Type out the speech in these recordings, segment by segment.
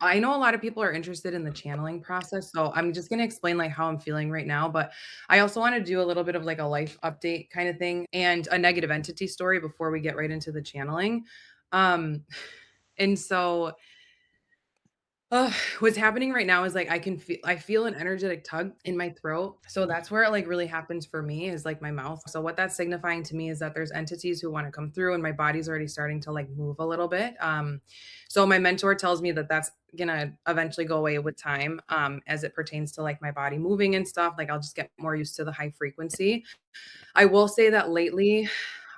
I know a lot of people are interested in the channeling process, so I'm just gonna explain, like, how I'm feeling right now, but I also wanna do a little bit of, like, a life update kinda thing and a negative entity story before we get right into the channeling. Um, and so Ugh, what's happening right now is, like, I feel an energetic tug in my throat, so that's where it, like, really happens for me is, like, my mouth. So what that's signifying to me is that there's entities who wanna come through and my body's already starting to, like, move a little bit. So my mentor tells me that that's gonna eventually go away with time, as it pertains to, like, my body moving and stuff, like, I'll just get more used to the high frequency. I will say that lately,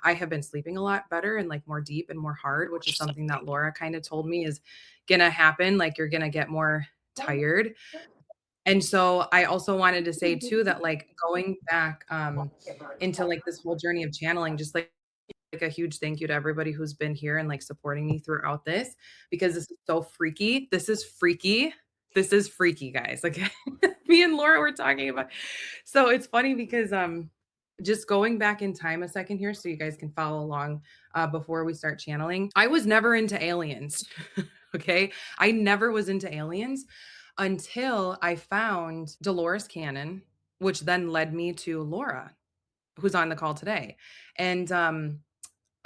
I have been sleeping a lot better and, like, more deep and more hard, which is something that Laura kinda told me is gonna happen, like, you're gonna get more tired, and so I also wanted to say too that, like, going back, into, like, this whole journey of channeling, just, like, a huge thank you to everybody who's been here and, like, supporting me throughout this, because this is so freaky. This is freaky. This is freaky, guys, okay? Me and Laura were talking about so it's funny because, just going back in time a second here so you guys can follow along, before we start channeling. I was never into aliens, okay? I never was into aliens until I found Dolores Cannon, which then led me to Laura, who's on the call today. And,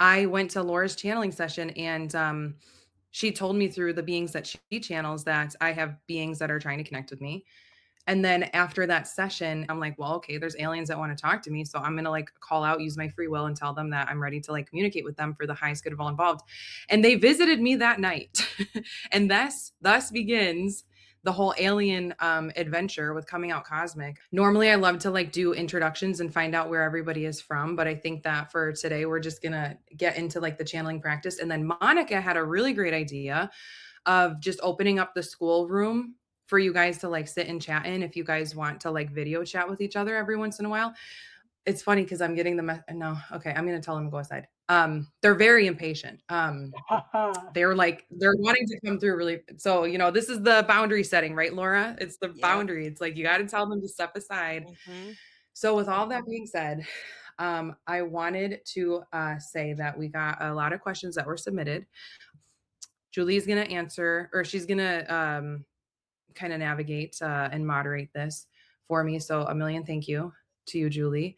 I went to Laura's channeling session and, she told me through the beings that she channels that I have beings that are trying to connect with me. And then after that session, I'm like, well, okay, there's aliens that want to talk to me. So I'm going to like call out, use my free will and tell them that I'm ready to like communicate with them for the highest good of all involved. And they visited me that night. And thus begins the whole alien adventure with coming out cosmic. Normally I love to like do introductions and find out where everybody is from, but I think that for today we're just going to get into like the channeling practice. And then Monica had a really great idea of just opening up the school room for you guys to like sit and chat in if you guys want to like video chat with each other every once in a while. It's funny because I'm getting the no, okay, I'm gonna tell them to go aside. They're very impatient. They're like they're wanting to come through really so, this is the boundary setting, right, Laura? It's the Yep. boundary. It's like you gotta tell them to step aside. Mhm. So with all that being said, I wanted to say that we got a lot of questions that were submitted. Julie's gonna answer, or she's gonna kind of navigate and moderate this for me. So a million thank you to you, Julie.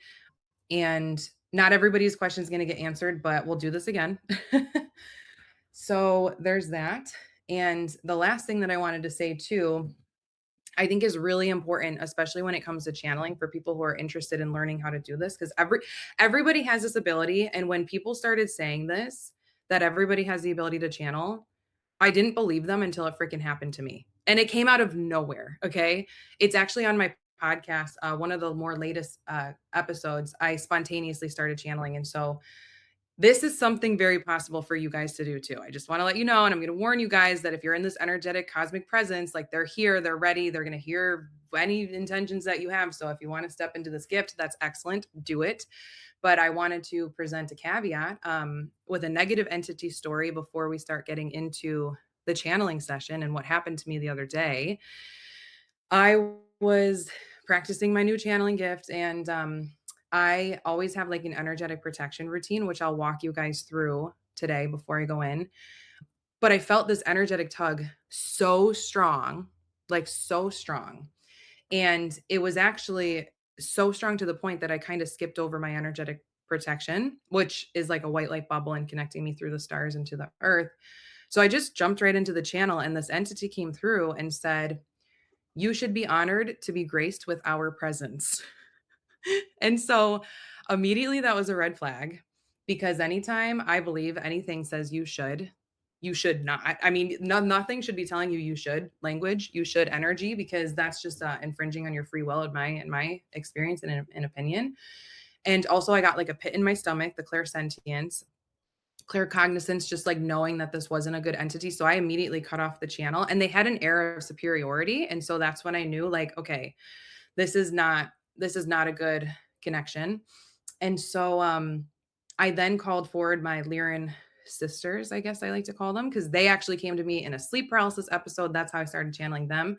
And not everybody's question is going to get answered, but we'll do this again. So there's that. And the last thing that I wanted to say too, I think is really important, especially when it comes to channeling for people who are interested in learning how to do this, because everybody has this ability. And when people started saying this, that everybody has the ability to channel, I didn't believe them until it freaking happened to me, and it came out of nowhere, okay? It's actually on my podcast, one of the more latest, episodes, I spontaneously started channeling, and so this is something very possible for you guys to do too. I just wanna let you know, and I'm gonna warn you guys that if you're in this energetic cosmic presence, like, they're here, they're ready, they're gonna hear any intentions that you have, so if you wanna step into this gift, that's excellent, do it. But I wanted to present a caveat with a negative entity story before we start getting into the channeling session and what happened to me the other day. I was practicing my new channeling gift, and I always have like an energetic protection routine, which I'll walk you guys through today before I go in. But I felt this energetic tug so strong, like so strong. And it was actually so strong to the point that I kind of skipped over my energetic protection, which is like a white light bubble and connecting me through the stars into the earth. So I just jumped right into the channel, and this entity came through and said, you should be honored to be graced with our presence. And so immediately that was a red flag because anytime I believe anything says you should not. I mean, nothing should be telling you you should language, you should energy, because that's just infringing on your free will in my experience and in opinion. And also, I got like a pit in my stomach, the clairsentience, claircognizance, just like knowing that this wasn't a good entity. So I immediately cut off the channel, and they had an air of superiority. And so that's when I knew, like, okay, this is not a good connection. And so I then called forward my Lyran sisters, I guess I like to call them, because they actually came to me in a sleep paralysis episode. That's how I started channeling them.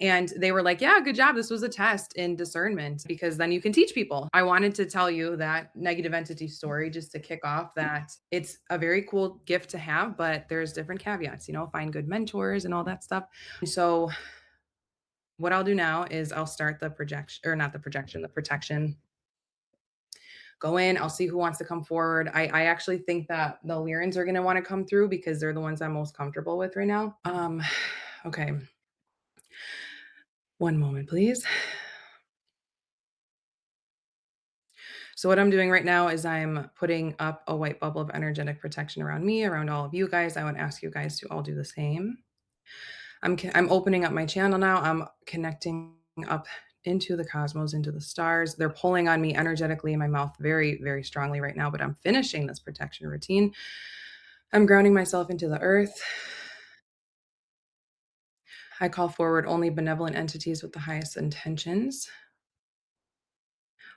And they were like, yeah, good job. This was a test in discernment because then you can teach people. I wanted to tell you that negative entity story just to kick off that it's a very cool gift to have, but there's different caveats, find good mentors and all that stuff. So, what I'll do now is I'll start the projection, or not the projection, the protection. Go in, I'll see who wants to come forward. I actually think that the Lyrans are going to want to come through because they're the ones I'm most comfortable with right now. Okay. One moment, please. So what I'm doing right now is I'm putting up a white bubble of energetic protection around me, around all of you guys. I would ask you guys to all do the same. I'm opening up my channel now. I'm connecting up into the cosmos, into the stars. They're pulling on me energetically in my mouth very, very strongly right now, but I'm finishing this protection routine. I'm grounding myself into the earth. I call forward only benevolent entities with the highest intentions,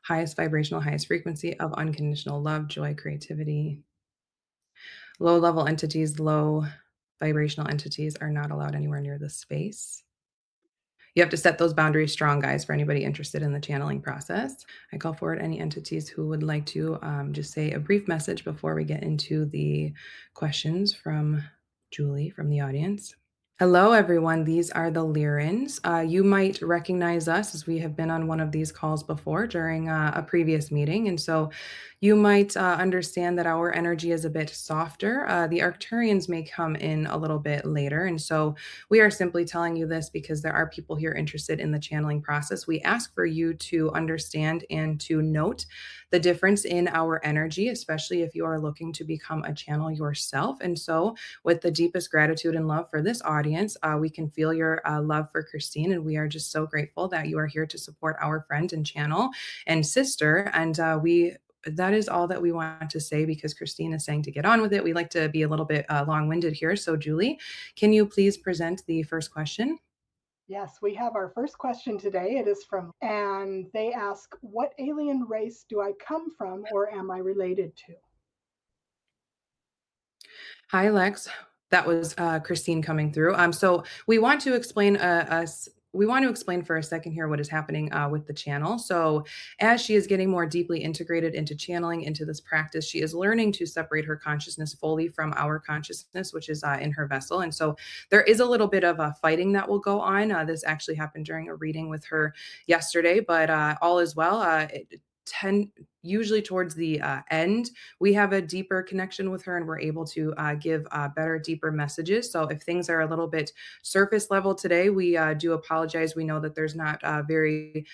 highest vibrational, highest frequency of unconditional love, joy, creativity. Low level entities, low vibrational entities are not allowed anywhere near this space. You have to set those boundaries strong, guys, for anybody interested in the channeling process. I call forward any entities who would like to just say a brief message before we get into the questions from Julie from the audience. Hello, everyone. These are the Lyrans. You might recognize us as we have been on one of these calls before during a previous meeting. And so you might understand that our energy is a bit softer. The Arcturians may come in a little bit later. And so we are simply telling you this because there are people here interested in the channeling process. We ask for you to understand and to note the difference in our energy, especially if you are looking to become a channel yourself. And so with the deepest gratitude and love for this audience. We can feel your love for Christine, and we are just so grateful that you are here to support our friend and channel and sister. And that is all that we want to say because Christine is saying to get on with it. We like to be a little bit long-winded here. So, Julie, can you please present the first question? Yes, we have our first question today. It is from, and they ask, what alien race do I come from or am I related to? Hi, Lex. That was Christine coming through. So we want to explain us. We want to explain for a second here what is happening with the channel. So, as she is getting more deeply integrated into channeling, into this practice, she is learning to separate her consciousness fully from our consciousness, which is in her vessel. And so, there is a little bit of fighting that will go on. This actually happened during a reading with her yesterday, but all is well. Usually towards the end we have a deeper connection with her and we're able to give better, deeper messages. So if things are a little bit surface level today, we do apologize. We know that there's not very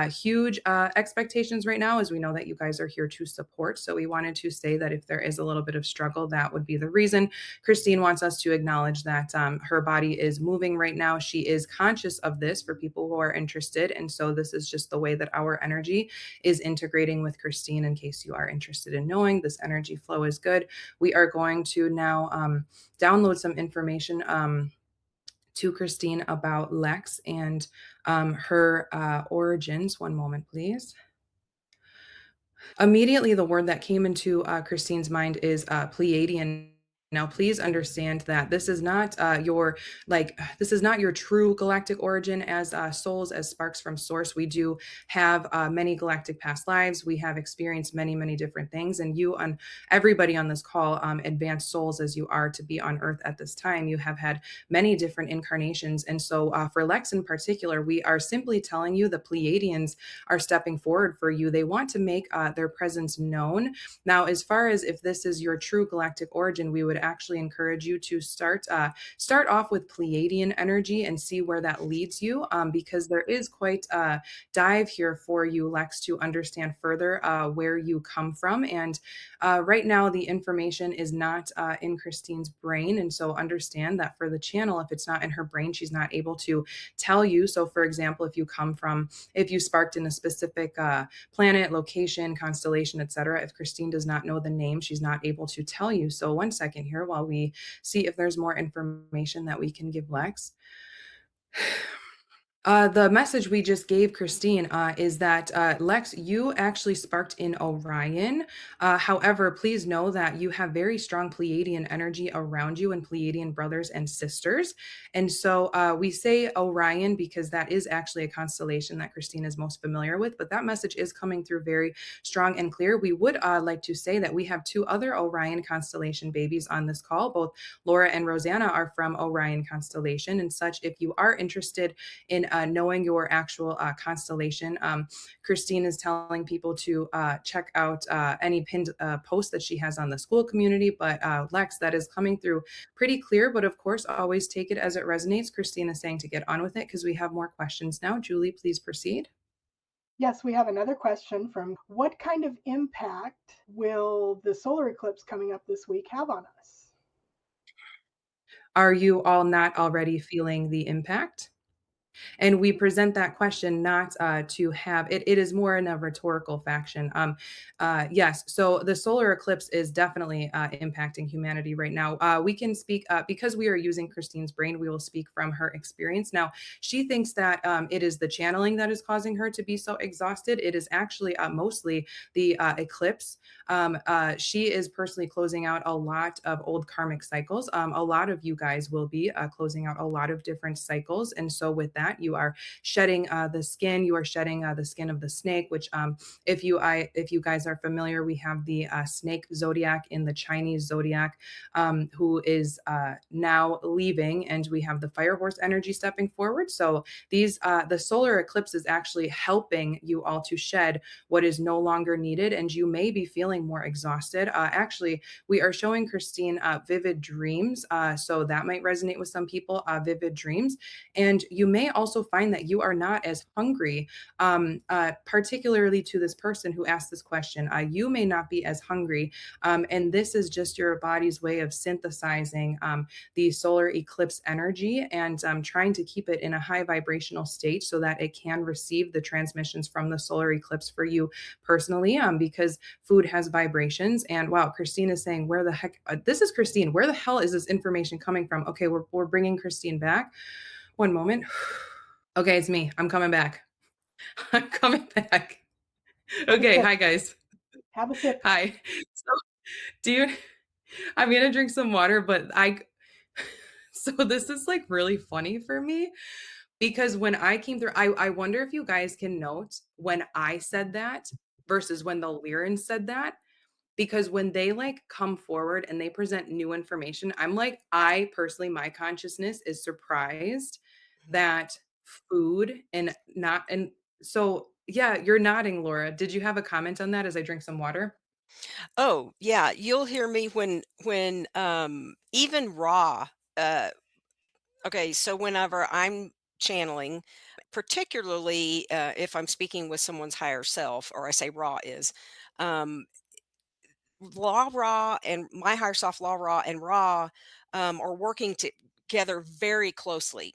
huge expectations right now, as we know that you guys are here to support. So we wanted to say that if there is a little bit of struggle, that would be the reason. Christine wants us to acknowledge that her body is moving right now. She is conscious of this for people who are interested. And so this is just the way that our energy is integrating with Christine. In case you are interested in knowing, this energy flow is good. We are going to now download some information to Christine about Lex and her origins. One moment, please. Immediately, the word that came into Christine's mind is Pleiadian. Now, please understand that this is not this is not your true galactic origin as souls, as sparks from source. We do have many galactic past lives. We have experienced many, many different things. And you, on everybody on this call, advanced souls as you are to be on Earth at this time, you have had many different incarnations. And so, for Lex in particular, we are simply telling you the Pleiadians are stepping forward for you. They want to make their presence known. Now, as far as if this is your true galactic origin, we would actually encourage you to start off with Pleiadian energy and see where that leads you, because there is quite a dive here for you, Lex, to understand further where you come from. And right now, the information is not in Christine's brain. And so understand that for the channel, if it's not in her brain, she's not able to tell you. So, for example, if you sparked in a specific planet, location, constellation, etc., if Christine does not know the name, she's not able to tell you. So, one second here while we see if there's more information that we can give Lex. The message we just gave Christine is that Lex, you actually sparked in Orion. However, please know that you have very strong Pleiadian energy around you and Pleiadian brothers and sisters. And so we say Orion because that is actually a constellation that Christine is most familiar with. But that message is coming through very strong and clear. We would like to say that we have two other Orion constellation babies on this call. Both Laura and Rosanna are from Orion constellation and such. If you are interested in knowing your actual constellation. Christine is telling people to check out any pinned post that she has on the Skool community. But Lex, that is coming through pretty clear. But of course, always take it as it resonates. Christine is saying to get on with it because we have more questions now. Julie, please proceed. Yes, we have another question from what kind of impact will the solar eclipse coming up this week have on us? Are you all not already feeling the impact? And we present that question not to have it, it is more in a rhetorical faction. Yes, so the solar eclipse is definitely impacting humanity right now. We can speak because we are using Christine's brain, we will speak from her experience. Now, she thinks that it is the channeling that is causing her to be so exhausted. It is actually mostly the eclipse. She is personally closing out a lot of old karmic cycles. A lot of you guys will be closing out a lot of different cycles. And so, with that, you are shedding the skin. You are shedding the skin of the snake. Which, if you guys are familiar, we have the snake zodiac in the Chinese zodiac, who is now leaving, and we have the fire horse energy stepping forward. So the solar eclipse is actually helping you all to shed what is no longer needed, and you may be feeling more exhausted. Actually, we are showing Christine vivid dreams, so that might resonate with some people. Vivid dreams, and you may also find that you are not as hungry, particularly to this person who asked this question. You may not be as hungry, and this is just your body's way of synthesizing the solar eclipse energy and trying to keep it in a high vibrational state so that it can receive the transmissions from the solar eclipse for you personally, because food has vibrations. And wow, Christine is saying, where the heck, this is Christine, where the hell is this information coming from? Okay, we're bringing Christine back. One moment. Okay, it's me. I'm coming back. I'm coming back. Have a Okay, sip. hi guys. Have a sip. Hi. So, dude, I'm gonna drink some water, but so this is like really funny for me because when I came through, I wonder if you guys can note when I said that versus when the Lyrans said that. Because when they like come forward and they present new information, I'm like, I personally, my consciousness is surprised that food and not, and so yeah, you're nodding, Laura. Did you have a comment on that as I drink some water? Oh, yeah, you'll hear me when even raw, uh okay, so whenever I'm channeling, particularly, if I'm speaking with someone's higher self, or I say raw is, um, law raw and my higher self, law raw and raw, are working together very closely.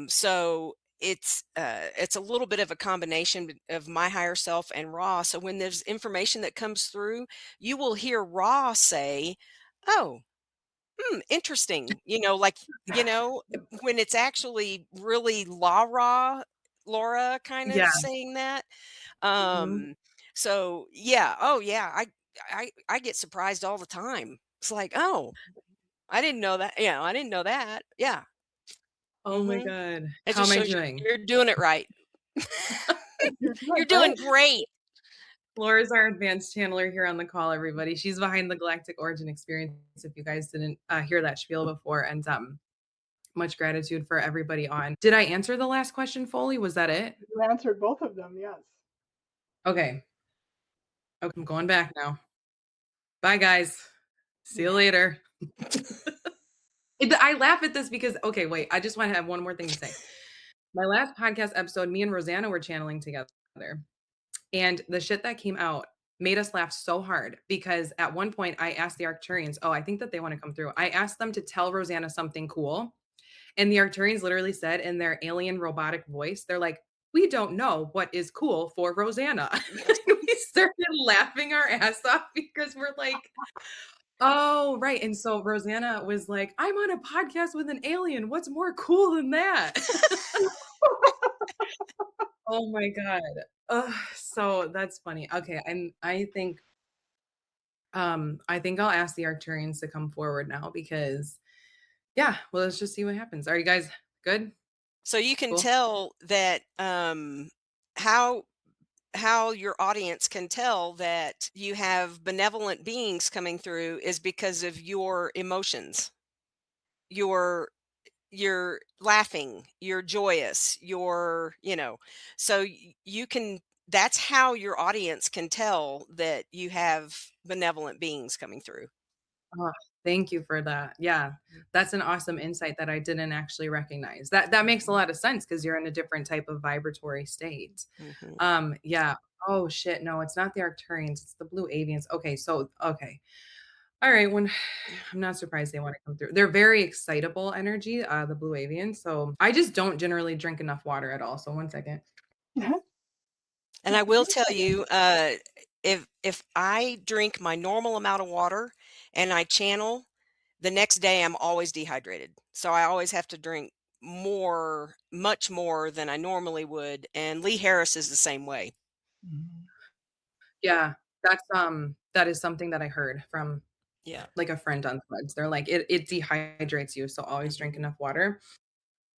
So it's a little bit of a combination of my higher self and raw. So when there's information that comes through, you will hear raw say, "Oh, interesting." Like, when it's actually really Laura kind of Yeah. saying that. Mhm. Um, so yeah, oh yeah, I get surprised all the time. It's like, oh, I didn't know that. I didn't know that. Yeah. Oh my hmm God. It How just am I shows doing? you're doing it right. You're doing You're doing great. great. Laura's our advanced channeler here on the call, everybody. She's behind the Galactic Origin Experience. If you guys didn't hear that spiel before, and much gratitude for everybody on. Did I answer the last question fully? Was that it? You answered both of them, yes. Okay. Okay, I'm going back now. Bye, guys. See you later. I laugh at this because, okay, wait, I just want to have one more thing to say. My last podcast episode, me and Rosanna were channeling together, and the shit that came out made us laugh so hard because at one point I asked the Arcturians, oh, I think that they want to come through. I asked them to tell Rosanna something cool. And the Arcturians literally said in their alien robotic voice, they're like, we don't know what is cool for Rosanna. We started laughing our ass off because we're like, oh, right. And so Rosanna was like, I'm on a podcast with an alien. What's more cool than that? Oh my god. Ugh, so that's funny. Okay, I think I'll ask the Arcturians to come forward now because yeah, well, let's just see what happens. Are you guys good? So you can Cool. tell that how your audience can tell that you have benevolent beings coming through is because of your emotions. Your you're laughing, you're joyous, so you can that's how your audience can tell that you have benevolent beings coming through. Oh, thank you for that. Yeah, that's an awesome insight that I didn't actually recognize. That makes a Mhm. lot of sense because 'cause you're in a different type of vibratory state. Mhm. Yeah. Oh, shit, no, it's not the Arcturians, it's the Blue Avians. Okay. Alright, I'm not surprised they wanna come through. They're very excitable energy, the Blue Avians, so I just don't generally drink enough water at all, so one second. And I Take will your tell time. you, if I drink my normal amount of water and I channel, the next day I'm always dehydrated. So I always have to drink more, much more than I normally would. And Lee Harris is the same way. Mhm. Yeah, that is something that I heard from, Yeah. like, a friend on Threads. They're like, "It dehydrates you, so always drink Mhm. enough water."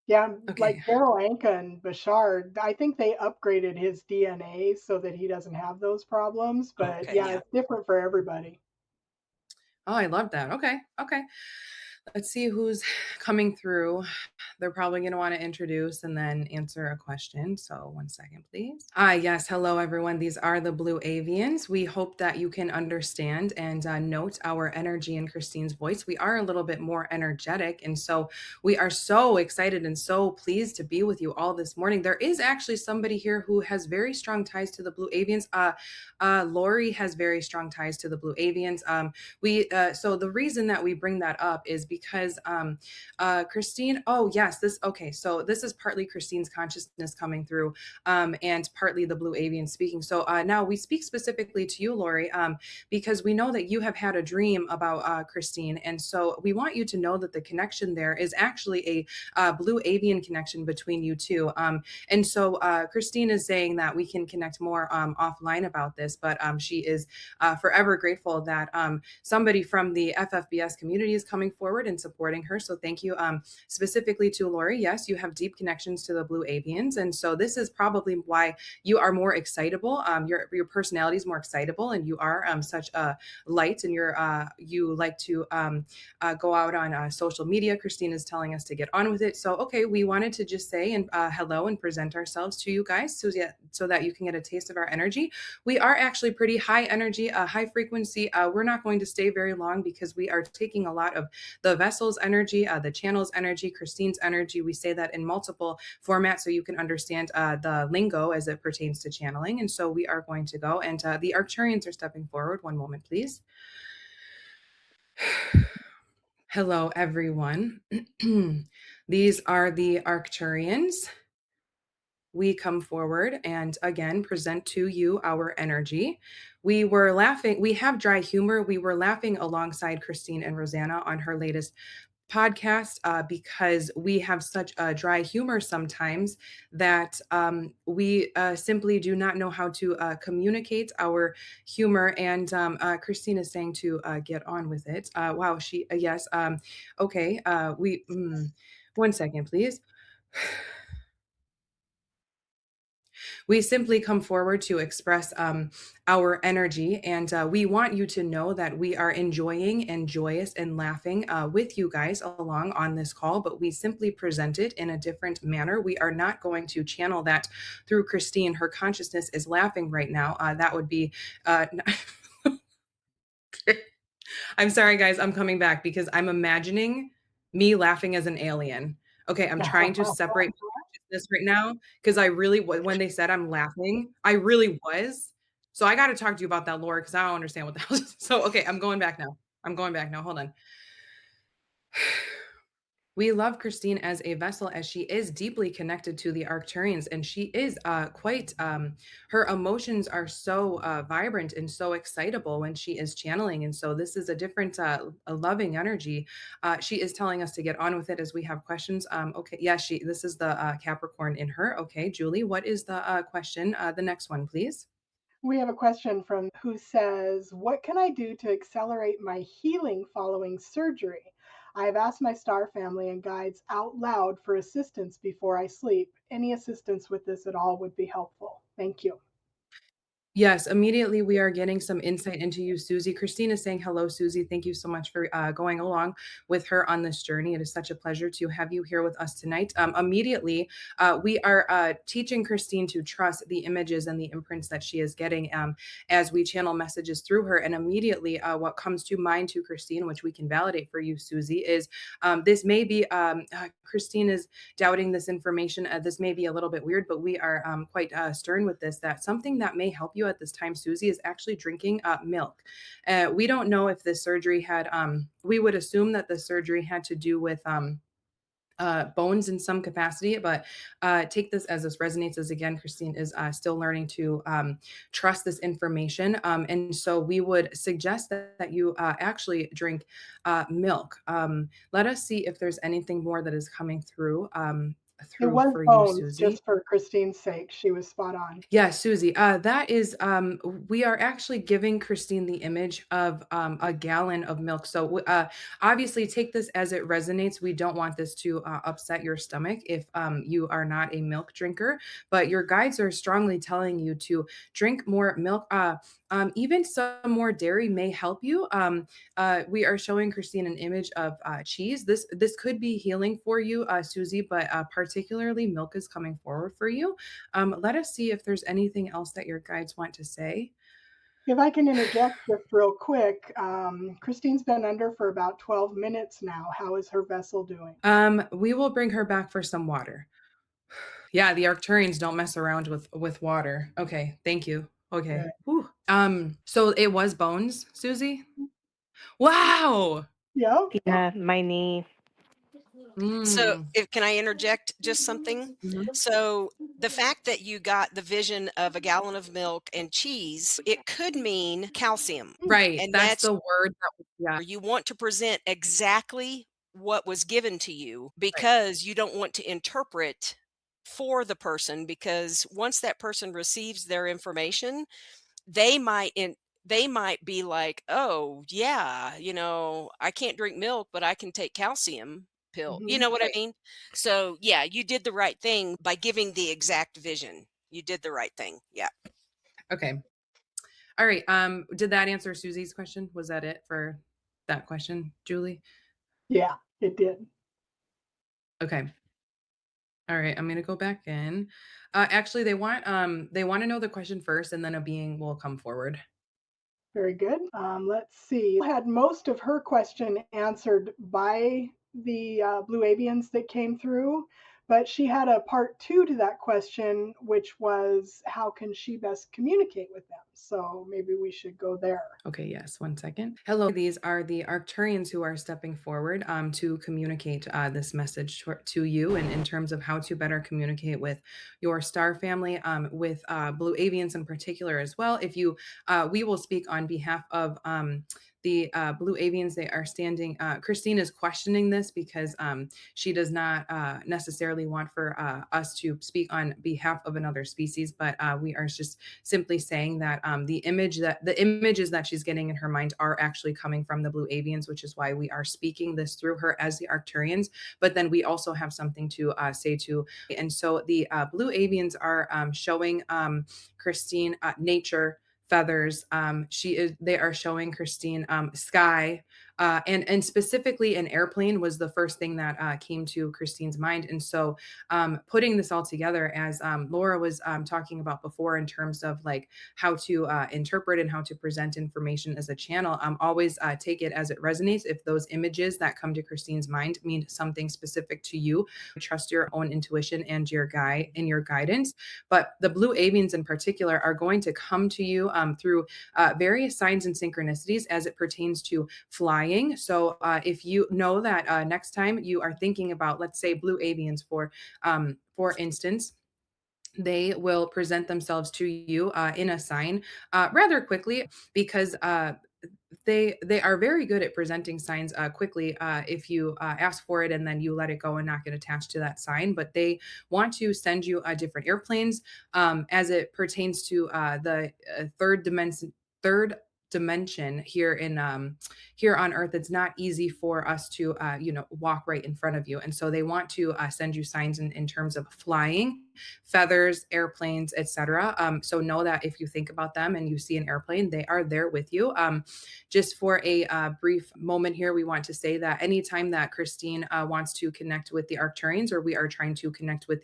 Yeah, like Okay. Daryl Anka and Bashar, I think they upgraded his DNA so that he doesn't have those problems, but Okay. yeah, Yeah. it's different for everybody. Oh, I love that. Okay. Let's see who's coming through. They're probably going to want to introduce and then answer a question. So, one second, please. Yes. Hello, everyone. These are the Blue Avians. We hope that you can understand and note our energy in Christine's voice. We are a little bit more energetic. And so, we are so excited and so pleased to be with you all this morning. There is actually somebody here who has very strong ties to the Blue Avians. Lori has very strong ties to the Blue Avians. So the reason that we bring that up is because Christine, oh yes, this okay, so this is partly Christine's consciousness coming through, and partly the Blue Avian speaking. So now we speak specifically to you, Lori, because we know that you have had a dream about Christine, and so we want you to know that the connection there is actually a Blue Avian connection between you two. And so Christine is saying that we can connect more offline about this, but she is forever grateful that somebody from the FFBS community is coming forward and supporting her. So thank you specifically to Lori. Yes, you have deep connections to the Blue Avians. And so this is probably why you are more excitable. Your personality is more excitable and you are such a light and you like to go out on social media. Christine is telling us to get on with it. So, okay, we wanted to just say and hello and present ourselves to you guys so that you can get a taste of our energy. We are actually pretty high energy, high frequency. We're not going to stay very long because we are taking a lot of the vessel's energy, the channel's energy, Christine's energy. We say that in multiple formats so you can understand the lingo as it pertains to channeling. And so we are going to go, and the Arcturians are stepping forward. One moment, please. Hello, everyone. These are the Arcturians. We come forward and again present to you our energy. We were laughing, we have dry humor. We were laughing alongside Christine and Rosanna on her latest podcast because we have such a dry humor sometimes that we simply do not know how to communicate our humor. And Christine is saying to get on with it. Wow, yes. Okay, one second, please. We simply come forward to express our energy, and we want you to know that we are enjoying and joyous and laughing with you guys along on this call, but we simply present it in a different manner. We are not going to channel that through Christine. Her consciousness is laughing right now. That would be. I'm sorry, guys. I'm coming back because I'm imagining me laughing as an alien. Okay, I'm trying to separate my consciousness right now because I really, when they said I'm laughing, I really was. So I got to talk to you about that, Laura, because I don't understand what the hell. So okay, I'm going back now. I'm going back now. Hold on. We love Christine as a vessel, as she is deeply connected to the Arcturians, and she is quite. Her emotions are so vibrant and so excitable when she is channeling, and so this is a different, a loving energy. She is telling us to get on with it as we have questions. Okay, yeah, she. This is the Capricorn in her. Okay, Julie, what is the question? The next one, please. We have a question from who says, "What can I do to accelerate my healing following surgery? I have asked my star family and guides out loud for assistance before I sleep. Any assistance with this at all would be helpful. Thank you." Yes, immediately we are getting some insight into you, Susie. Christine is saying, hello, Susie. Thank you so much for going along with her on this journey. It is such a pleasure to have you here with us tonight. Immediately, we are teaching Christine to trust the images and the imprints that she is getting as we channel messages through her. And immediately, what comes to mind to Christine, which we can validate for you, Susie, is this may be Christine is doubting this information. This may be a little bit weird, but we are quite stern with this that something that may help you at this time, Susie, is actually drinking milk. We don't know if this surgery had, we would assume that the surgery had to do with. Bones in some capacity, but take this as this resonates. As again, Christine is still learning to trust this information, and so we would suggest that you actually drink milk. Let us see if there's anything more that is coming through It through was for you, bones, Susie. just for Christine's sake. She was spot on. Yeah, Susie. That is, we are actually giving Christine the image of a gallon of milk. So, obviously, take this as it resonates. We don't want this to upset your stomach if you are not a milk drinker, but your guides are strongly telling you to drink more milk. Even some more dairy may help you. We are showing Christine an image of cheese. This could be healing for you, Susie, but particularly milk is coming forward for you. Let us see if there's anything else that your guides want to say. If I can interject just real quick, Christine's been under for about 12 minutes now. How is her vessel doing? We will bring her back for some water. Yeah, the Arcturians don't mess around with water. Okay, thank you. Okay. Good. Whew. So it was bones, Susie? Wow. Yep. Yeah, my knee. So, Mm. if can I interject just something? Mhm. So, the fact that you got the vision of a gallon of milk and cheese, it could mean calcium. Right. And That's that's the word that yeah, where you want to present exactly what was given to you right. because you don't want to interpret for the person because once that person receives their information, they might in they might be like, "Oh, yeah, I can't drink milk, but I can take calcium pill." You Hmm. know what I Right. mean? So, yeah, you did the right thing by giving the exact vision. You did the right thing. Yeah. Okay. All right. Did that answer Susie's question? Was that it for that question, Julie? Yeah, it did. Okay. All right, I'm gonna go back in. Actually, they want to know the question first, and then a being will come forward. Very good. Let's see. Had most of her question answered by the Blue Avians that came through, but she had a part two to that question, which was how can she best communicate with them? So maybe we should go there. Okay, yes, one second. Hello, these are the Arcturians who are stepping forward to communicate this message to you, and in terms of how to better communicate with your star family, with Blue Avians in particular as well. If you, we will speak on behalf of the Blue Avians. They are standing. Christine is questioning this because she does not necessarily want for us to speak on behalf of another species, but we are just simply saying that the images that she's getting in her mind are actually coming from the Blue Avians, which is why we are speaking this through her as the Arcturians. But then we also have something to say to, and so the Blue Avians are showing Christine nature, feathers. She is. They are showing Christine sky, and specifically an airplane was the first thing that came to Christine's mind. And so, putting this all together, as Laura was talking about before, in terms of like how to interpret and how to present information as a channel, always take it as it resonates. If those images that come to Christine's mind mean something specific to you, trust your own intuition and your guide in your guidance. But the Blue Avians in particular are going to come to you through various signs and synchronicities as it pertains to flying flying. So if you know that next time you are thinking about, let's say, Blue Avians, for instance, they will present themselves to you in a sign rather quickly, because they are very good at presenting signs quickly if you ask for it and then you let it go and not get attached to that sign. But they want to send you different airplanes as it pertains to the third dimension here on earth. It's not easy for us to walk right in front of you, and so they want to send you signs in terms of flying, feathers, airplanes, etc. So know that if you think about them and you see an airplane, they are there with you. Just for a brief moment here, we want to say that anytime that Christine wants to connect with the Arcturians, or we are trying to connect with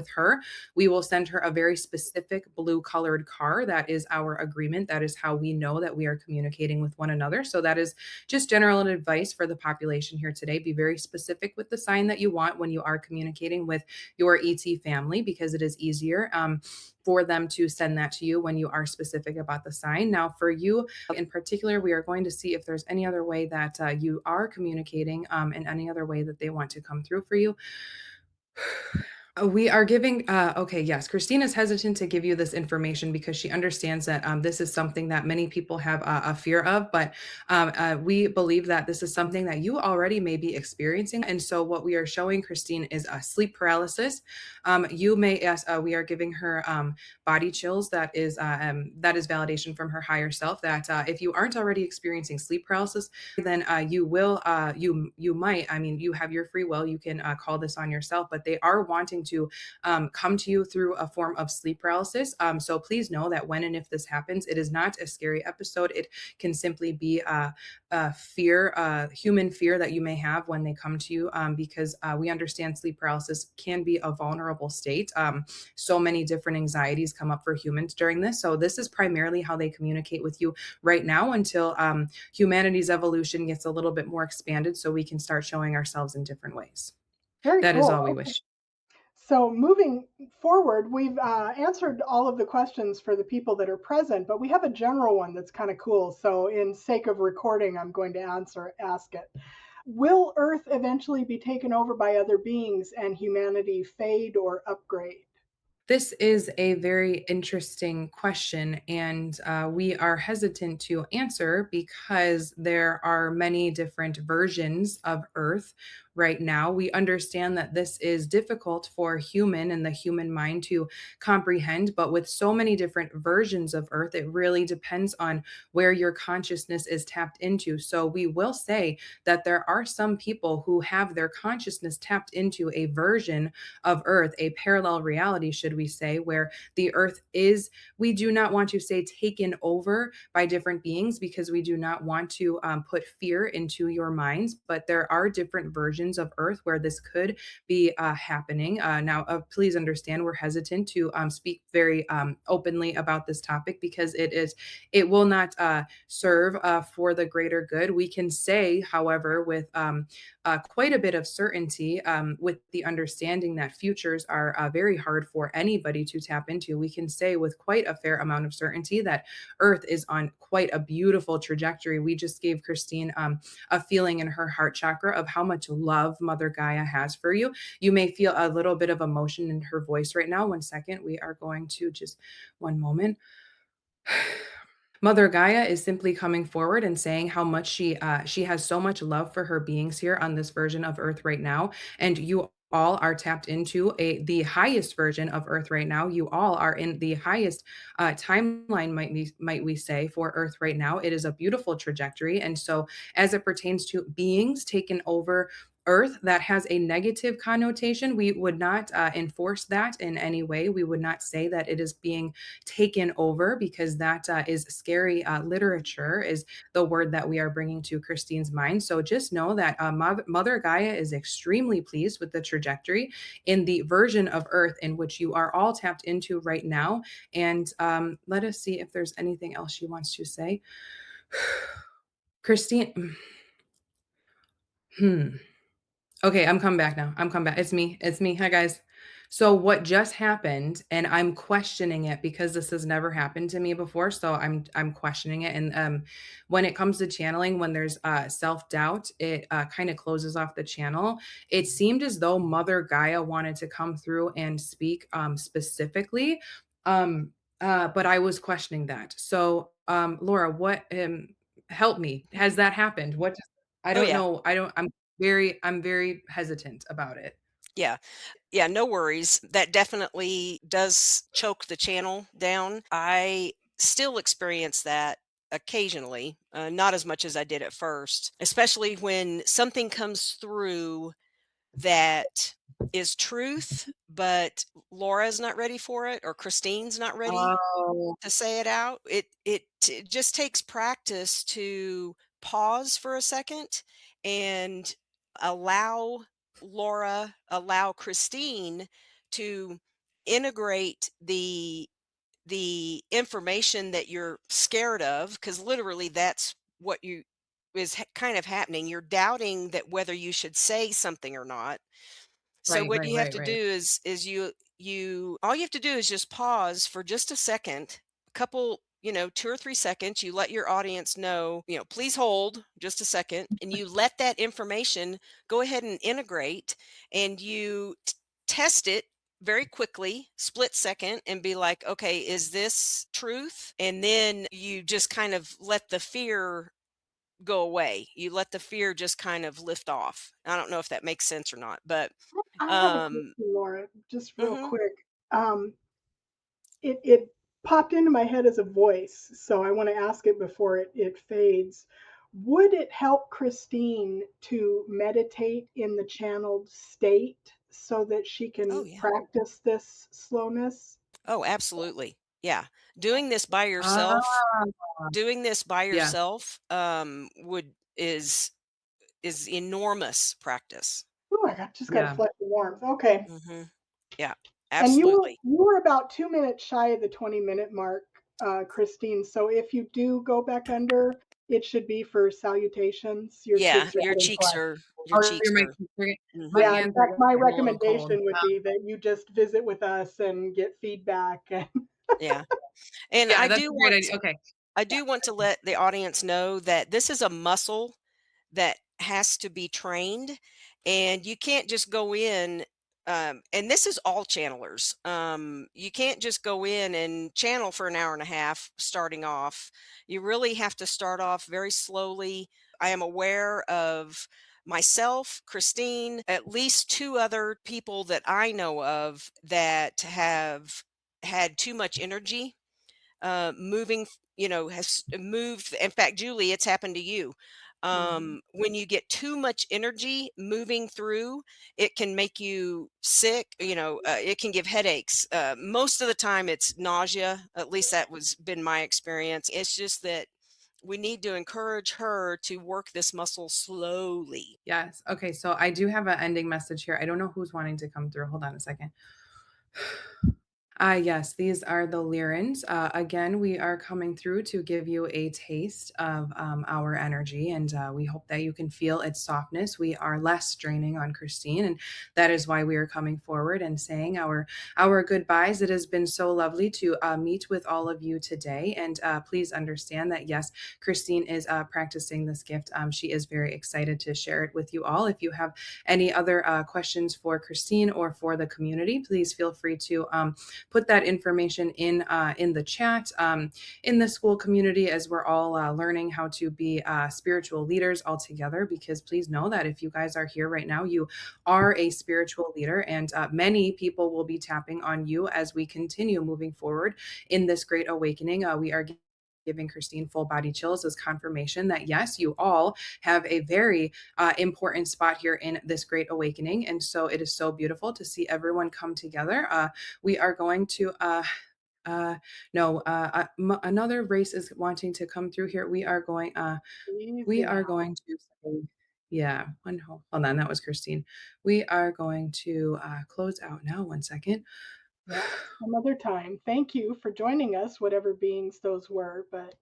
her, we will send her a very specific blue colored car. That is our agreement. That is how we know that we are communicating with one another. So that is just general advice for the population here today. Be very specific with the sign that you want when you are communicating with your ET family, because it is easier for them to send that to you when you are specific about the sign. Now, for you in particular, we are going to see if there's any other way that you are communicating and any other way that they want to come through for you. We are giving, okay, yes, Christine is hesitant to give you this information because she understands that this is something that many people have a fear of, but we believe that this is something that you already may be experiencing. And so, what we are showing Christine is sleep paralysis. You may ask, we are giving her body chills. That is validation from her higher self that if you aren't already experiencing sleep paralysis, then you will, you might, I mean, you have your free will, you can call this on yourself, but they are wanting to come to you through a form of sleep paralysis. So please know that when and if this happens, it is not a scary episode. It can simply be a fear, human fear that you may have when they come to you, because we understand sleep paralysis can be a vulnerable state. So many different anxieties come up for humans during this. So this is primarily how they communicate with you right now until humanity's evolution gets a little bit more expanded so we can start showing ourselves in different ways. Very That is cool. all we Okay. wish. So moving forward, we've answered all of the questions for the people that are present, but we have a general one that's kind of cool. So in sake of recording, I'm going to ask it. Will Earth eventually be taken over by other beings and humanity fade or upgrade? This is a very interesting question, and we are hesitant to answer because there are many different versions of Earth right now. We understand that this is difficult for human and the human mind to comprehend, but with so many different versions of Earth, it really depends on where your consciousness is tapped into. So we will say that there are some people who have their consciousness tapped into a version of Earth, a parallel reality, should we say, where the Earth is, we do not want to say taken over by different beings because we do not want to put fear into your minds, but there are different versions of Earth where this could be happening. Now, please understand, we're hesitant to speak very openly about this topic because it will not serve for the greater good. We can say, however, with quite a bit of certainty, with the understanding that futures are very hard for anybody to tap into. We can say with quite a fair amount of certainty that Earth is on quite a beautiful trajectory. We just gave Christine a feeling in her heart chakra of how much love Mother Gaia has for you. You may feel a little bit of emotion in her voice right now. 1 second. We are going to just one moment. Mother Gaia is simply coming forward and saying how much she has so much love for her beings here on this version of Earth right now, and you all are tapped into the highest version of Earth right now. You all are in the highest timeline, might we say, for Earth right now. It is a beautiful trajectory, and so as it pertains to beings taken over Earth that has a negative connotation, we would not enforce that in any way. We would not say that it is being taken over because that is scary. Literature is the word that we are bringing to Christine's mind. So just know that Mother Gaia is extremely pleased with the trajectory in the version of Earth in which you are all tapped into right now. And let us see if there's anything else she wants to say. Christine, hmm. Okay, I'm coming back now. I'm coming back. It's me. It's me. Hi, guys. So what just happened, and I'm questioning it because this has never happened to me before, so I'm questioning it, and, when it comes to channeling, when there's, self-doubt, it, kinda closes off the channel. It seemed as though Mother Gaia wanted to come through and speak, specifically, um, but I was questioning that. So, Laura, help me. Has that happened? What just I Oh, don't yeah. know. I'm very hesitant about it. Yeah. Yeah, no worries. That definitely does choke the channel down. I still experience that occasionally, not as much as I did at first, especially when something comes through that is truth, but Laura's not ready for it or Christine's not ready Oh, to say it out. It just takes practice to pause for a second and allow allow Christine to integrate the information that you're scared of, because literally that's what you is kind of happening. You're doubting that whether you should say something or not. So right, what right, you have right, to do right. is you all you have to do is just pause for just a second, a couple, 2 or 3 seconds. You let your audience know, please hold just a second, and you let that information go ahead and integrate, and you test it very quickly, split second, and be like, okay, is this truth? And then you just kind of let the fear go away. You let the fear just kind of lift off. I don't know if that makes sense or not, but I have a um question, Laura, just real mhm. quick. Um, it popped into my head as a voice, so I want to ask it before it fades. Would it help Christine to meditate in the channeled state so that she Oh can yeah. practice this slowness? Oh, absolutely. Yeah. Doing this by yourself, Ah, doing this by yeah, yourself would is enormous practice. Oh, I got just got a yeah. flush of warmth. Okay. Mhm. Yeah. And Absolutely. you were about 2 minutes shy of the 20-minute mark, Christine. So if you do go back under, it should be for salutations. Your Yeah, cheeks are getting flushed. your Oh, cheeks are my Yeah, mhm. in hands are fact, my getting a little cold. recommendation would be that you just visit with us and get feedback. And Yeah. And Yeah, that's a great idea. Okay. I do want to let the audience know that this is a muscle that has to be trained, and you can't just go in, and this is all channelers. You can't just go in and channel for an hour and a half starting off. You really have to start off very slowly. I am aware of myself, Christine, at least two other people that I know of that have had too much energy moving, has moved. In fact, Julie, it's happened to you. Mhm. When you get too much energy moving through, it can make you sick. It can give headaches. Most of the time, it's nausea. At least that was been my experience. It's just that we need to encourage her to work this muscle slowly. Yes. Okay, so I do have an ending message here. I don't know who's wanting to come through. Hold on a second. Yes, these are the Lyrans. Again, we are coming through to give you a taste of our energy, and we hope that you can feel its softness. We are less draining on Christine, and that is why we are coming forward and saying our goodbyes. It has been so lovely to meet with all of you today, and please understand that yes, Christine is practicing this gift. She is very excited to share it with you all. If you have any other questions for Christine or for the community, please feel free to put that information in the chat in the Skool community as we're all learning how to be spiritual leaders all together. Because please know that if you guys are here right now, you are a spiritual leader, and many people will be tapping on you as we continue moving forward in this great awakening. We are giving Christine full body chills as confirmation that yes, you all have a very important spot here in this great awakening. And so it is so beautiful to see everyone come together. We are going to uh no another race is wanting to come through here. We Easy are now. going to say yeah, hold on, that was Christine. We are going to close out now. One second. Yeah, some other time. Thank you for joining us, whatever beings those were, but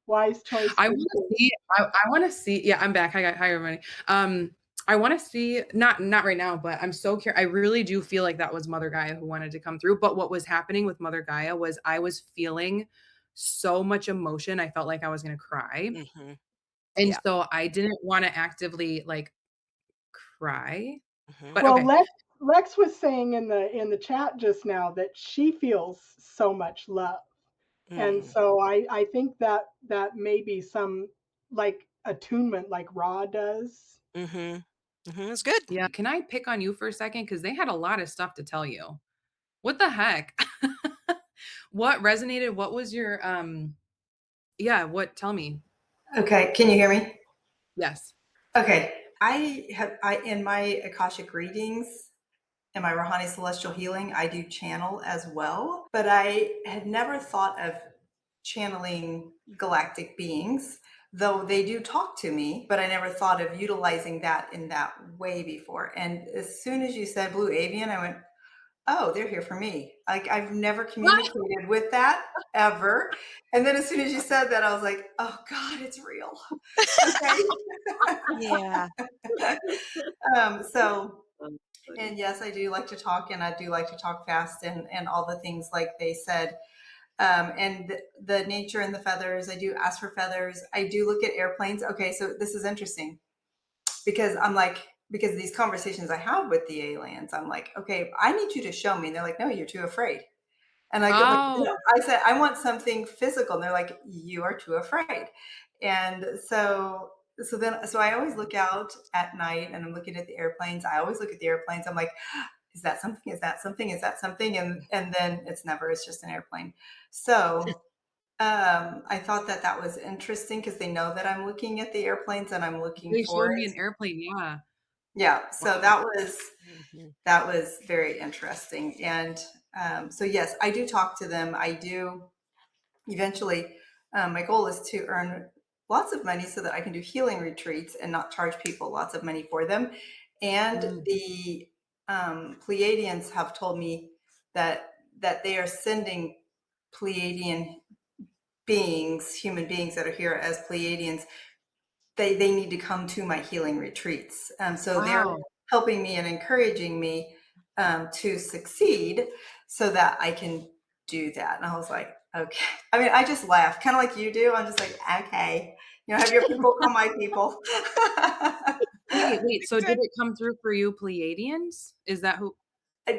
wise choice I for want to you. see. I want to see. Yeah, I'm back. Hi, everybody. I wanna see not right now, but I'm so I really do feel like that was Mother Gaia who wanted to come through, but what was happening with Mother Gaia was I was feeling so much emotion, I felt like I was gonna cry, Mhm. and Yeah. so I didn't wanna actively, like, cry, Mhm. but Well, okay. Lex was saying in the chat just now that she feels so much love. And Mhm. so I think that that may be some like attunement like Ra does. Mhm. Mhm. It's good. Yeah, can I pick on you for a second? Because they had a lot of stuff to tell you. What the heck? What resonated? What was your, yeah, what tell me. Okay, can you hear me? Yes. Okay, I in my Akashic readings and my Rohani celestial healing, I do channel as well, but I had never thought of channeling galactic beings, though they do talk to me, but I never thought of utilizing that in that way before. And as soon as you said Blue Avian, I went, oh, they're here for me. Like I've never communicated with that ever. And then as soon as you said that, I was like, oh God, it's real. Yeah. Okay. So, and yes, I do like to talk, and I do like to talk fast, and all the things like they said. And the nature and the feathers, I do ask for feathers. I do look at airplanes. Okay, so this is interesting because I'm like, because these conversations I have with the aliens, I'm like, okay, I need you to show me. And they're like, no, you're too afraid. And I go like, Oh, no. I said, I want something physical. And they're like, you are too afraid. And so I always look out at night and I'm looking at the airplanes. I always look at the airplanes. I'm like, is that something? Is that something? Is that something? And then it's never, it's just an airplane. So I thought that that was interesting because they know that I'm looking at the airplanes and I'm looking they for showed me it. an airplane, yeah. Yeah. So Wow. Mhm. that was very interesting. And so yes, I do talk to them. I do eventually. My goal is to earn lots of money so that I can do healing retreats and not charge people lots of money for them. And Mm. the Pleiadians have told me that they are sending Pleiadian beings, human beings that are here as Pleiadians, they need to come to my healing retreats. So they're Wow. helping me and encouraging me to succeed so that I can do that. And I was like, okay. I mean, I just laugh, kind of like you do. I'm just like, okay, have your people call my people. Wait, so did Good. it come through for you Pleiadians? Is that who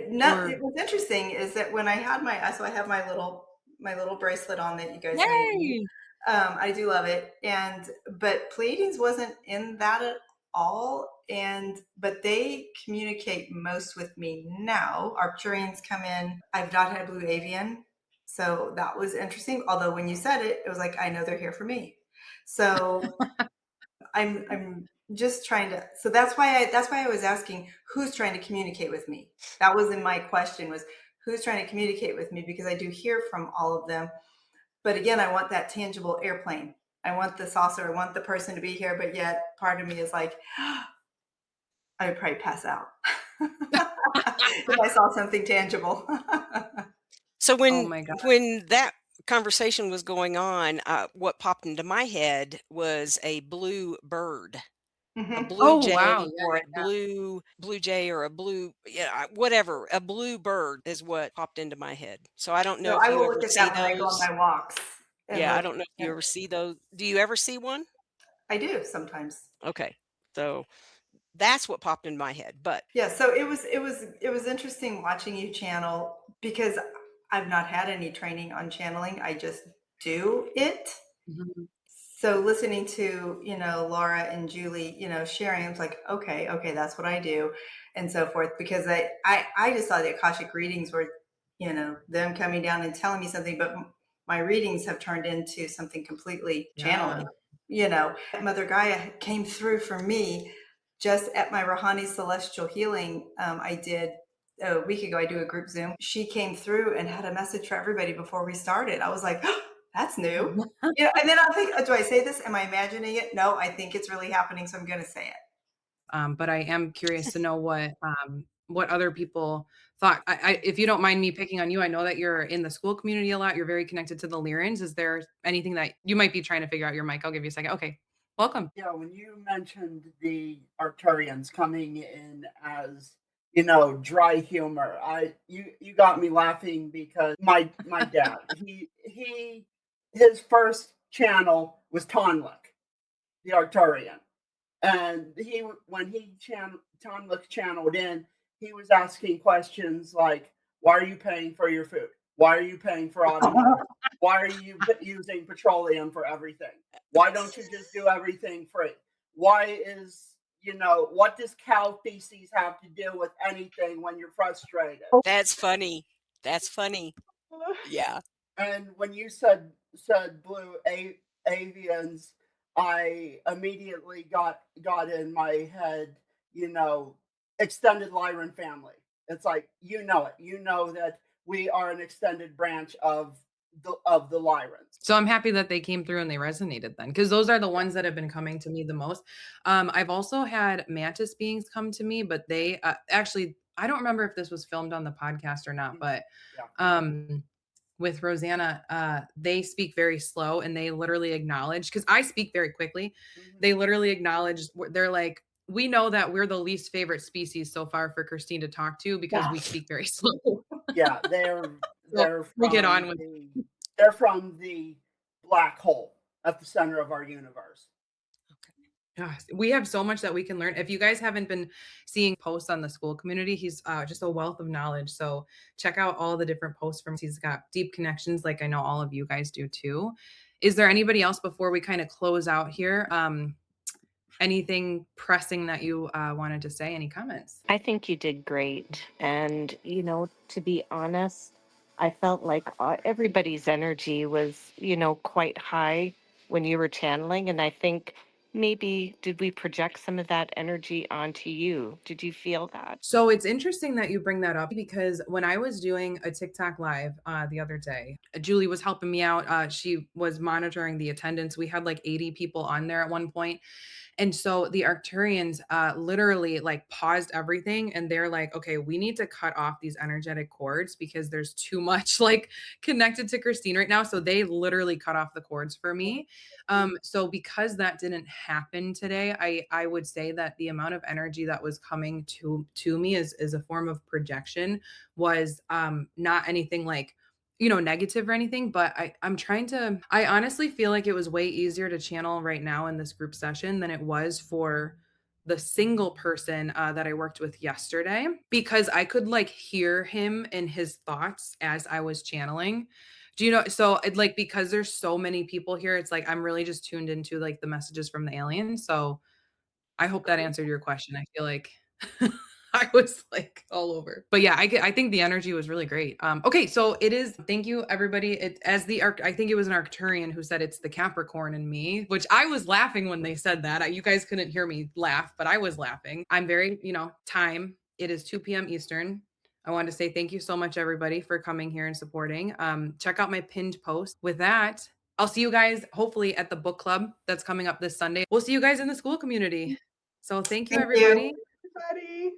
Not, or it was interesting is that when I had so I have my little bracelet on that you guys may need. Yay! I do love it, and but Pleiades wasn't in that at all, and but they communicate most with me now. Arcturians come in. I've not had Blue Avian, so that was interesting. Although when you said it, it was like I know they're here for me. So I'm just trying to. So that's why I was asking who's trying to communicate with me. That was in my question was who's trying to communicate with me because I do hear from all of them. But again, I want that tangible airplane. I want the saucer. I want the person to be here. But yet, part of me is like, I would probably pass out if I saw something tangible. So Oh my god. when that conversation was going on, what popped into my head was a blue bird, a Hmm. blue Oh, wow. jay Yeah, or yeah, a yeah. blue jay or a blue, yeah, whatever. A blue bird is what popped into my head. So I don't know So if I you will ever look at see that when I go on those. my walks and Yeah, I look. don't know if you ever see those. Do you ever see one? I do sometimes. Okay. So that's what popped in my head. But Yeah, so it was interesting watching you channel because I've not had any training on channeling. I just do it. Mhm. So listening to, Laura and Julie, sharing, I was like, okay, that's what I do and so forth. Because I just thought the Akashic readings were, them coming down and telling me something, but my readings have turned into something completely Yeah. channeling. Mother Gaia came through for me just at my Rahani Celestial Healing. I did a week ago, I do a group Zoom. She came through and had a message for everybody before we started. I was like, oh, that's new. And then I'll think, do I say this? Am I imagining it? No, I think it's really happening, so I'm going to say it. But I am curious to know what other people thought. If you don't mind me picking on you, I know that you're in the school community a lot. You're very connected to the Lyrans. Is there anything that you might be trying to figure out your mic? I'll give you a second. Okay. Welcome. Yeah, when you mentioned the Arcturians coming in as, dry humor, you got me laughing because my dad, his first channel was Tonlik, the Arcturian. And when Tonlik channeled in, he was asking questions like, "Why are you paying for your food? Why are you paying for automobiles? Why are you using petroleum for everything? Why don't you just do everything free? Why is what does cow feces have to do with anything when you're frustrated?" That's funny. That's funny. Yeah. And when you said avians, I immediately got in my head, you know, extended Lyran family. It's like you know that we are an extended branch of the Lyrans. So I'm happy that they came through and they resonated then, because those are the ones that have been coming to me the most. I've also had mantis beings come to me, but they actually, I don't remember if this was filmed on the podcast or not, but Yeah. with Rosanna, they speak very slow and they literally acknowledge, because I speak very quickly. They literally acknowledge, they're like, we know that we're the least favorite species so far for Christine to talk to because we Yes. speak very slow. Yeah, So they're we get on from with. the black hole at the center of our universe. Gosh, we have so much that we can learn. If you guys haven't been seeing posts on the Skool community, he's just a wealth of knowledge. So check out all the different posts from. He's got deep connections, like I know all of you guys do too. Is there anybody else before we kind of close out here? Anything pressing that you wanted to say? Any comments? I think you did great. And, to be honest, I felt like everybody's energy was, quite high when you were channeling. And I think maybe did we project some of that energy onto you? Did you feel that? So it's interesting that you bring that up because when I was doing a TikTok live the other day, Julie was helping me out. She was monitoring the attendance. We had like 80 people on there at one point. And so the Arcturians literally like paused everything and they're like, okay, we need to cut off these energetic cords because there's too much like connected to Christine right now. So they literally cut off the cords for me. So because that didn't happen today, I would say that the amount of energy that was coming to me is a form of projection, was not anything like negative or anything, but I honestly feel like it was way easier to channel right now in this group session than it was for the single person that I worked with yesterday, because I could like hear him and his thoughts as I was channeling. Do you know? So it like, because there's so many people here, it's like I'm really just tuned into like the messages from the aliens. So I hope that answered your question. I feel like I was like all over. But yeah, I think the energy was really great. Okay, so it is, thank you everybody. I think it was an Arcturian who said it's the Capricorn in me, which I was laughing when they said that. You guys couldn't hear me laugh, but I was laughing. I'm very, time. It is 2 p.m. Eastern. I wanted to say thank you so much, everybody, for coming here and supporting. Check out my pinned post. With that, I'll see you guys hopefully at the book club that's coming up this Sunday. We'll see you guys in the Skool community. So thank you, Thank you. everybody. Everybody.